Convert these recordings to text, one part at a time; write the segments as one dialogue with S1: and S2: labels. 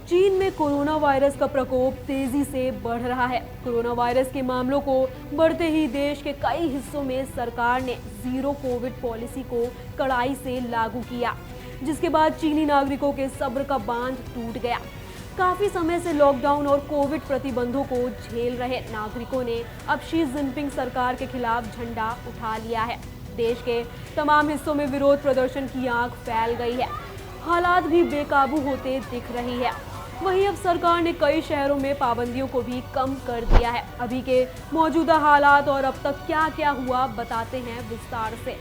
S1: चीन में corona virus का प्रकोप तेजी से बढ़ रहा है। कोरोना वायरस के मामलों को बढ़ते ही देश के कई हिस्सों में सरकार ने जीरो कोविड पॉलिसी को कड़ाई से लागू किया, जिसके बाद चीनी नागरिकों के सब्र का बांध टूट गया। काफी समय से लॉकडाउन और कोविड प्रतिबंधों को झेल रहे नागरिकों ने अब शी जिनपिंग सरकार के खिलाफ झंडा उठा लिया है। देश के तमाम हिस्सों में विरोध प्रदर्शन की आग फैल गई है। हालात भी बेकाबू होते दिख रही है। वहीं अब सरकार ने कई शहरों में पाबंदियों को भी कम कर दिया है। अभी के मौजूदा हालात और अब तक क्या क्या हुआ बताते हैं विस्तार से।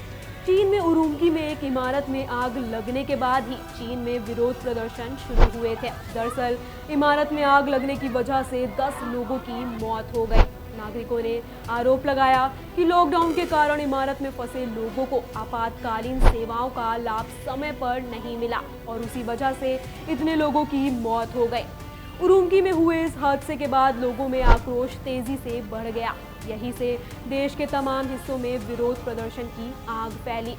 S1: चीन में उरुमकी में एक इमारत में आग लगने के बाद ही चीन में विरोध प्रदर्शन शुरू हुए थे। दरअसल इमारत में आग लगने की वजह से 10 लोगों की मौत हो गई। नागरिकों ने आरोप लगाया कि लॉकडाउन के कारण इमारत में फंसे लोगों को आपातकालीन सेवाओं का लाभ समय पर नहीं मिला और उसी वजह से इतने लोगों की मौत हो गई। उरुमकी में हुए इस हादसे के बाद लोगों में आक्रोश तेजी से बढ़ गया। यहीं से देश के तमाम हिस्सों में विरोध प्रदर्शन की आग फैली।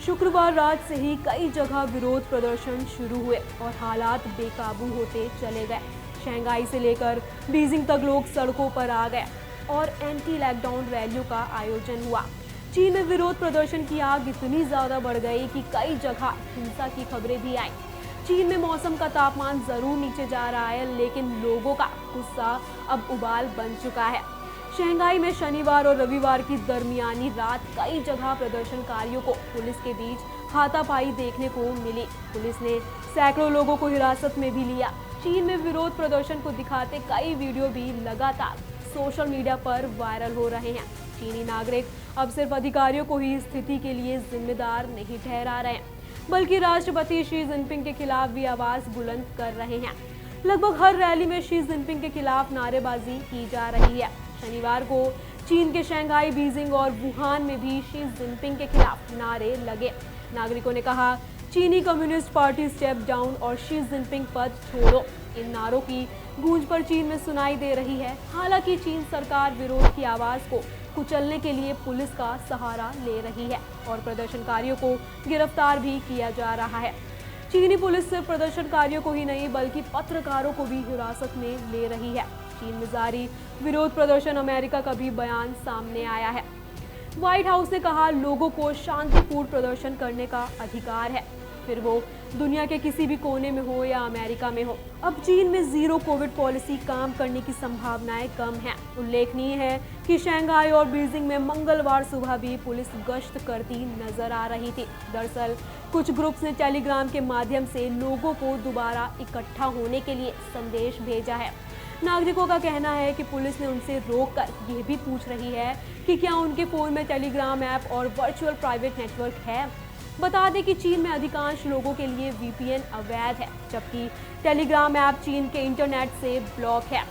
S1: शुक्रवार रात से ही कई जगह विरोध प्रदर्शन शुरू हुए और हालात बेकाबू होते चले गए। शंघाई से लेकर बीजिंग तक लोग सड़कों पर आ गए और एंटी लॉकडाउन रैलियों का आयोजन हुआ। चीन में विरोध प्रदर्शन की आग इतनी ज्यादा बढ़ गई कि कई जगह हिंसा की खबरें भी आई। चीन में मौसम का तापमान जरूर नीचे जा रहा है, लेकिन लोगों का गुस्सा अब उबाल बन चुका है। शंघाई में शनिवार और रविवार की दरमियानी रात कई जगह प्रदर्शनकारियों को पुलिस के बीच हाथापाई देखने को मिली। पुलिस ने सैकड़ों लोगों को हिरासत में भी लिया। चीन में विरोध प्रदर्शन को दिखाते कई वीडियो भी लगातार सोशल मीडिया पर वायरल हो रहे हैं। चीनी नागरिक अब सिर्फ अधिकारियों को ही स्थिति के लिए जिम्मेदार नहीं ठहरा रहे हैं, बल्कि राष्ट्रपति शी जिनपिंग के खिलाफ भी आवाज बुलंद कर रहे हैं। लगभग हर रैली में शी जिनपिंग के खिलाफ नारेबाजी की जा रही है। शनिवार को चीन के शंघाई, बीजिंग और वुहान में भी शी जिनपिंग के खिलाफ नारे लगे। नागरिकों ने कहा, चीनी कम्युनिस्ट पार्टी स्टेप डाउन और शी जिनपिंग पद छोड़ो। इन नारों की गूंज पर चीन में सुनाई दे रही है। हालांकि चीन सरकार विरोध की आवाज को कुचलने के लिए पुलिस का सहारा ले रही है और प्रदर्शनकारियों को गिरफ्तार भी किया जा रहा है। चीनी पुलिस सिर्फ प्रदर्शनकारियों को ही नहीं बल्कि पत्रकारों को भी हिरासत में ले रही है। चीन में जारी विरोध प्रदर्शन अमेरिका का भी बयान सामने आया है। व्हाइट हाउस ने कहा, लोगों को शांतिपूर्ण प्रदर्शन करने का अधिकार है, फिर वो दुनिया के किसी भी कोने में हो या अमेरिका में हो। अब चीन में जीरो कोविड पॉलिसी काम करने की संभावनाएं कम हैं। उल्लेखनीय है कि शंघाई और बीजिंग में मंगलवार सुबह भी पुलिस गश्त करती नजर आ रही थी। दरअसल कुछ ग्रुप्स ने टेलीग्राम के माध्यम से लोगों को दोबारा इकट्ठा होने के लिए संदेश भेजा है। नागरिकों का कहना है कि पुलिस ने उनसे रोककर यह भी पूछ रही है कि क्या उनके फोन में टेलीग्राम ऐप और वर्चुअल प्राइवेट नेटवर्क है। बता दें कि चीन में अधिकांश लोगों के लिए वीपीएन अवैध है, जबकि टेलीग्राम ऐप चीन के इंटरनेट से ब्लॉक है।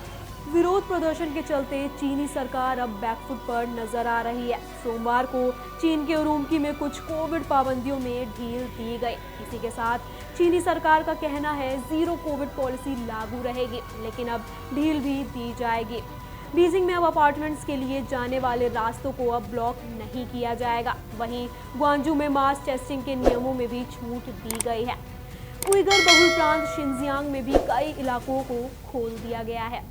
S1: विरोध प्रदर्शन के चलते चीनी सरकार अब बैकफुट पर नजर आ रही है। सोमवार को चीन के उरुमकी में कुछ कोविड पाबंदियों में ढील दी गई। इसी के साथ चीनी सरकार का कहना है जीरो कोविड पॉलिसी लागू रहेगी, लेकिन अब ढील भी दी जाएगी। बीजिंग में अब अपार्टमेंट्स के लिए जाने वाले रास्तों को अब ब्लॉक नहीं किया जाएगा। वहीं ग्वांजू में मास टेस्टिंग के नियमों में भी छूट दी गई है। उइगर बहुल प्रांत शिनजियांग में भी कई इलाकों को खोल दिया गया है।